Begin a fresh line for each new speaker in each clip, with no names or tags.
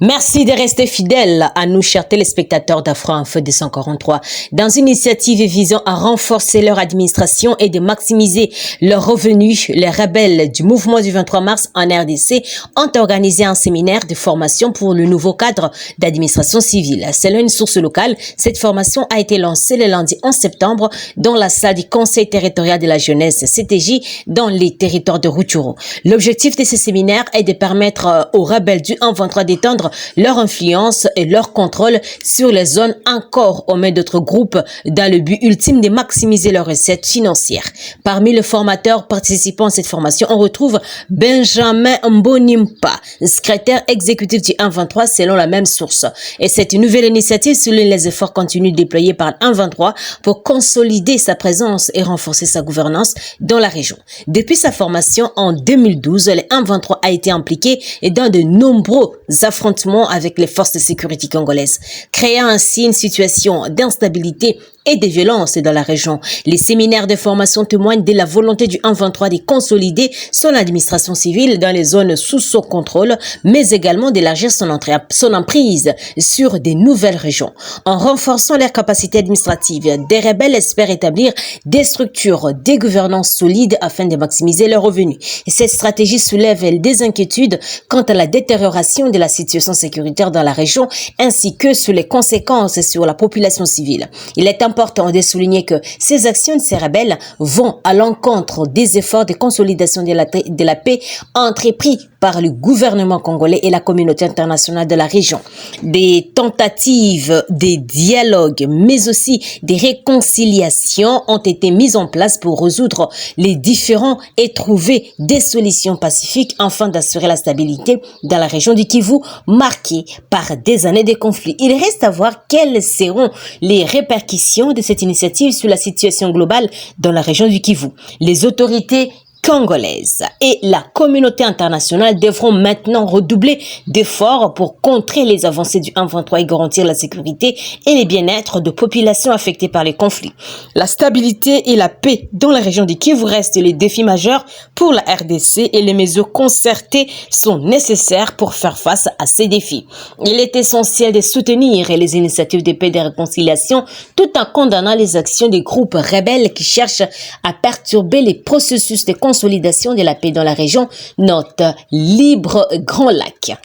Merci de rester fidèles à nous, chers téléspectateurs d'Afro-Info 243. Dans une initiative visant à renforcer leur administration et de maximiser leurs revenus, les rebelles du mouvement du 23 mars en RDC ont organisé un séminaire de formation pour le nouveau cadre d'administration civile. Selon une source locale, cette formation a été lancée le lundi 11 septembre dans la salle du Conseil territorial de la jeunesse CTJ dans les territoires de Rutshuru. L'objectif de ce séminaire est de permettre aux rebelles du 1-23 d'étendre leur influence et leur contrôle sur les zones encore aux mains d'autres groupes dans le but ultime de maximiser leurs recettes financières. Parmi les formateurs participant à cette formation, on retrouve Benjamin Mbonimpa, secrétaire exécutif du 1-23 selon la même source. Et cette nouvelle initiative souligne les efforts continus déployés par le 1-23 pour consolider sa présence et renforcer sa gouvernance dans la région. Depuis sa formation en 2012, le 1-23 a été impliqué dans de nombreux affrontements avec les forces de sécurité congolaises, créant ainsi une situation d'instabilité et de violence dans la région. Les séminaires de formation témoignent de la volonté du 1-23 de consolider son administration civile dans les zones sous son contrôle, mais également d'élargir son emprise sur des nouvelles régions. En renforçant leurs capacités administratives, des rebelles espèrent établir des structures de gouvernance solides afin de maximiser leurs revenus. Et cette stratégie soulève des inquiétudes quant à la détérioration de la situation sécuritaire dans la région, ainsi que sur les conséquences sur la population civile. Il est important de souligner que ces actions de ces rebelles vont à l'encontre des efforts de consolidation de la paix entrepris par le gouvernement congolais et la communauté internationale de la région. Des tentatives de dialogue, mais aussi des réconciliations ont été mises en place pour résoudre les différends et trouver des solutions pacifiques afin d'assurer la stabilité dans la région du Kivu, marquée par des années de conflits. Il reste à voir quelles seront les répercussions de cette initiative sur la situation globale dans la région du Kivu. Les autorités congolaises et la communauté internationale devront maintenant redoubler d'efforts pour contrer les avancées du 1-23 et garantir la sécurité et le bien-être de populations affectées par les conflits. La stabilité et la paix dans la région du Kivu restent les défis majeurs pour la RDC et les mesures concertées sont nécessaires pour faire face à ces défis. Il est essentiel de soutenir les initiatives de paix et de réconciliation tout en condamnant les actions des groupes rebelles qui cherchent à perturber les processus de consolidation de la paix dans la région, note Libre Grand Lac.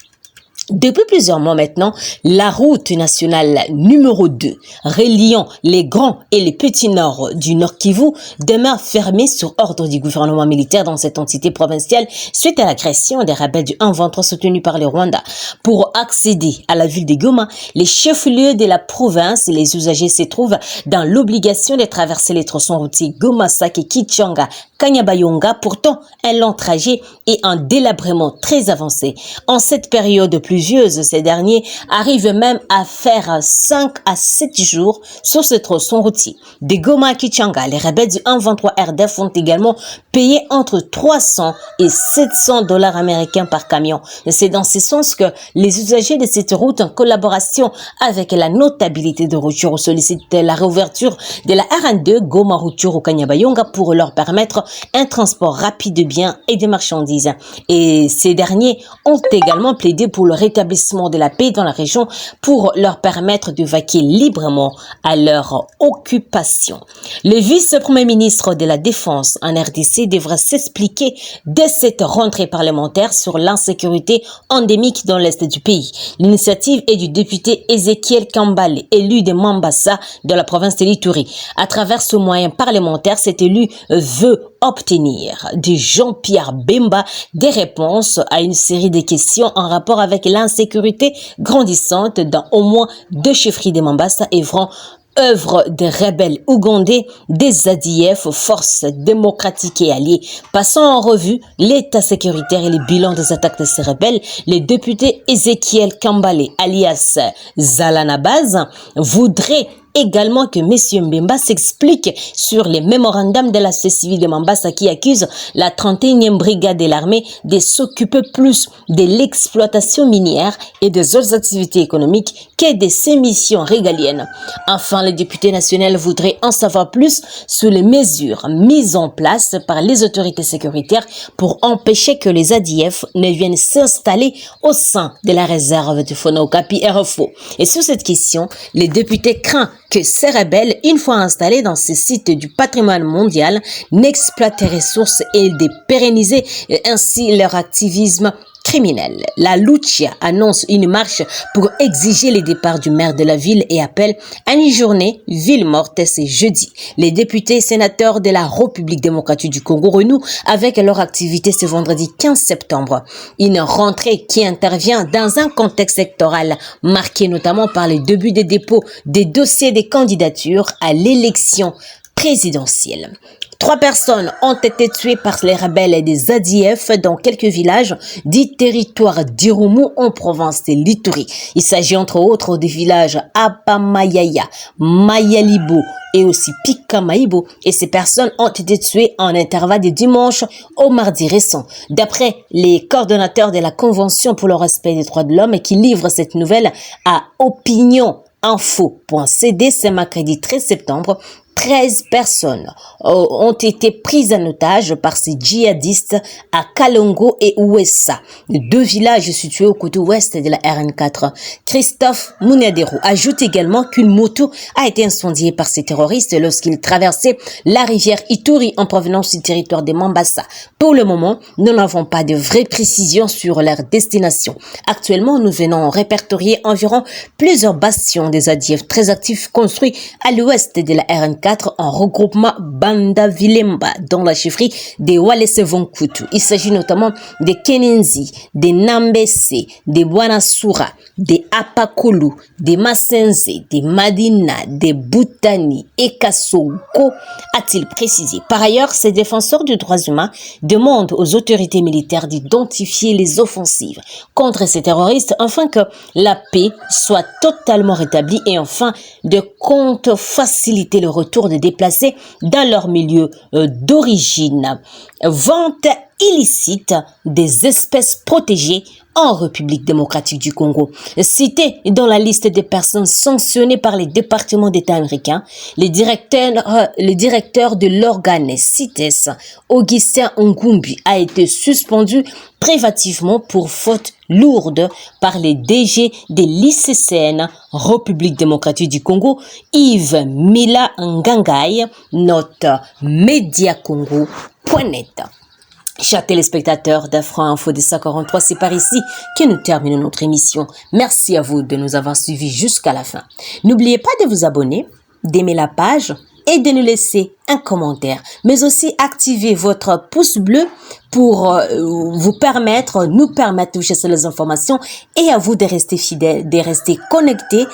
Depuis plusieurs mois maintenant, la route nationale numéro 2, reliant les grands et les petits nord du Nord Kivu, demeure fermée sur ordre du gouvernement militaire dans cette entité provinciale suite à l'agression des rebelles du 1-23 soutenus par le Rwanda. Pour accéder à la ville de Goma, les chefs-lieux de la province et les usagers se trouvent dans l'obligation de traverser les tronçons routiers Goma-Sake, Kichanga, Kanyabayonga. Pourtant, un long trajet et un délabrement très avancé. En cette période pluvieuse, ces derniers arrivent même à faire 5 à 7 jours sur ce tronçon routier. De Goma à Kichanga, les rebelles du 1-23 RDF ont également payé entre 300 et 700 dollars américains par camion. C'est dans ce sens que les usagers de cette route, en collaboration avec la notabilité de Rutshuru, sollicitent la réouverture de la RN2 Goma-Rutshuru-Kanyabayonga pour leur permettre un transport rapide de biens et de marchandises. Et ces derniers ont également plaidé pour le rétablissement de la paix dans la région pour leur permettre de vaquer librement à leur occupation. Le vice-premier ministre de la Défense en RDC devra s'expliquer dès cette rentrée parlementaire sur l'insécurité endémique dans l'est du pays. L'initiative est du député Ezekiel Kambale, élu de Mambasa de la province de l'Ituri. À travers ce moyen parlementaire, cet élu veut obtenir de Jean-Pierre Bemba des réponses à une série de questions en rapport avec l'insécurité grandissante dans au moins 2 chefferies de Mambasa et œuvre des rebelles ougandais, des ADF, forces démocratiques et alliées. Passant en revue l'état sécuritaire et les bilans des attaques de ces rebelles, le député Ezekiel Kambale, alias Zalanabaz, voudrait également que M. Mbemba s'explique sur les mémorandums de la société civile de Mambasa qui accuse la 31e brigade de l'armée de s'occuper plus de l'exploitation minière et des autres activités économiques que de ses missions régaliennes. Enfin, le député national voudrait en savoir plus sur les mesures mises en place par les autorités sécuritaires pour empêcher que les ADF ne viennent s'installer au sein de la réserve de Fona Okapi RFO. Et sur cette question, le député craint que ces rebelles, une fois installés dans ces sites du patrimoine mondial, n'exploitent les ressources et de pérenniser ainsi leur activisme criminel. La Lucia annonce une marche pour exiger le départ du maire de la ville et appelle à une journée ville morte ce jeudi. Les députés et sénateurs de la République démocratique du Congo renouent avec leur activité ce vendredi 15 septembre. Une rentrée qui intervient dans un contexte électoral marqué notamment par le début des dépôts des dossiers des candidatures à l'élection présidentielle. 3 personnes ont été tuées par les rebelles des ADF dans quelques villages du territoire d'Irumu en province de l'Ituri. Il s'agit entre autres des villages Apamayaya, Mayalibo et aussi Pikamaïbo. Et ces personnes ont été tuées en intervalle de dimanche au mardi récent. D'après les coordonnateurs de la Convention pour le respect des droits de l'homme qui livrent cette nouvelle à opinioninfo.cd ce mercredi 13 septembre, 13 personnes ont été prises en otage par ces djihadistes à Kalongo et Ouessa, 2 villages situés au côté ouest de la RN4. Christophe Mounadero ajoute également qu'une moto a été incendiée par ces terroristes lorsqu'ils traversaient la rivière Ituri en provenance du territoire de Mambasa. Pour le moment, nous n'avons pas de vraies précisions sur leur destination. Actuellement, nous venons répertorier environ plusieurs bastions des ADF très actifs construits à l'ouest de la RN4 en regroupement Banda Vilemba dans la chefferie des Walese Vonkutu. Il s'agit notamment des Kenenzi, des Nambese, des Wanasura, des Apakolu, des Masenze, des Madina, des Boutani et Kasoko, a-t-il précisé. Par ailleurs, ces défenseurs des droits humains demandent aux autorités militaires d'identifier les offensives contre ces terroristes afin que la paix soit totalement rétablie et enfin de compte faciliter le retour de déplacés dans leur milieu d'origine. Vente illicite des espèces protégées en République démocratique du Congo. Cité dans la liste des personnes sanctionnées par les départements d'État américains, le directeur de l'organe CITES, Augustin Ngumbi, a été suspendu préventivement pour faute lourde par les DG de l'ICCN, République démocratique du Congo, Yves Mila Ngangai, note mediacongo.net. Chers téléspectateurs d'Afro-Info de 143, c'est par ici que nous terminons notre émission. Merci à vous de nous avoir suivis jusqu'à la fin. N'oubliez pas de vous abonner, d'aimer la page et de nous laisser un commentaire, mais aussi activer votre pouce bleu pour nous permettre de toucher sur les informations et à vous de rester fidèles, de rester connectés,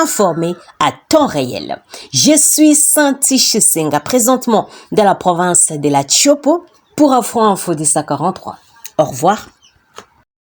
informés à temps réel. Je suis Santi Chisenga, présentement dans la province de la Tchopo, pour Afro-Info de 143. Au revoir.